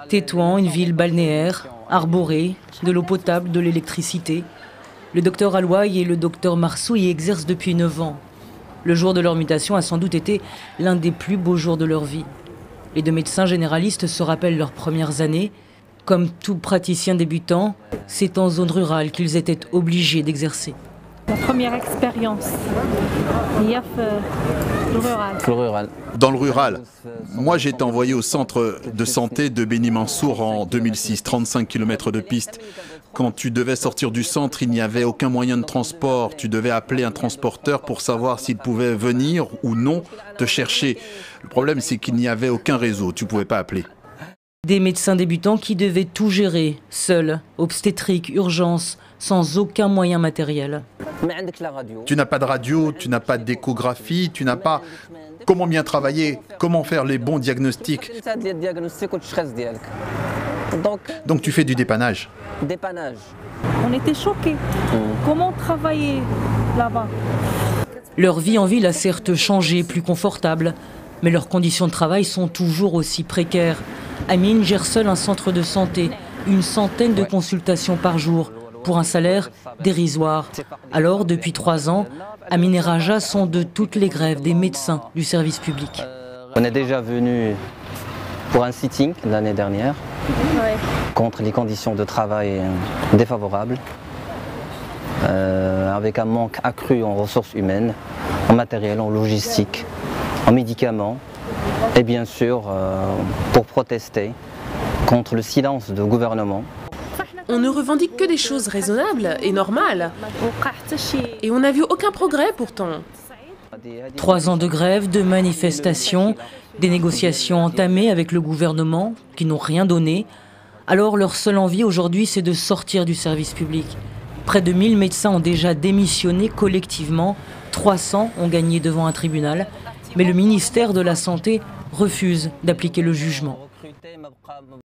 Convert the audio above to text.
Tétouan, une ville balnéaire, arborée, de l'eau potable, de l'électricité. Le docteur Alouaï et le docteur Marsou y exercent depuis 9 ans. Le jour de leur mutation a sans doute été l'un des plus beaux jours de leur vie. Les deux médecins généralistes se rappellent leurs premières années. Comme tout praticien débutant, c'est en zone rurale qu'ils étaient obligés d'exercer. La première expérience, il y a le rural. Dans le rural. Moi, j'ai été envoyé au centre de santé de Beni Mansour en 2006, 35 km de piste. Quand tu devais sortir du centre, il n'y avait aucun moyen de transport. Tu devais appeler un transporteur pour savoir s'il pouvait venir ou non te chercher. Le problème, c'est qu'il n'y avait aucun réseau. Tu ne pouvais pas appeler. Des médecins débutants qui devaient tout gérer, seuls, obstétrique, urgence, sans aucun moyen matériel. Tu n'as pas de radio, tu n'as pas d'échographie, tu n'as pas comment bien travailler, comment faire les bons diagnostics. Donc tu fais du dépannage. On était choqués. Comment travailler là-bas? Leur vie en ville a certes changé, plus confortable, mais leurs conditions de travail sont toujours aussi précaires. Amine gère seul un centre de santé, une centaine de consultations par jour, pour un salaire dérisoire. Alors, depuis 3 ans, Amine et Raja sont de toutes les grèves des médecins du service public. On est déjà venu pour un sitting l'année dernière, contre les conditions de travail défavorables, avec un manque accru en ressources humaines, en matériel, en logistique, en médicaments, et bien sûr pour protester contre le silence du gouvernement. On ne revendique que des choses raisonnables et normales. Et on n'a vu aucun progrès pourtant. 3 ans de grève, de manifestations, des négociations entamées avec le gouvernement qui n'ont rien donné. Alors leur seule envie aujourd'hui, c'est de sortir du service public. Près de 1000 médecins ont déjà démissionné collectivement. 300 ont gagné devant un tribunal. Mais le ministère de la Santé refuse d'appliquer le jugement.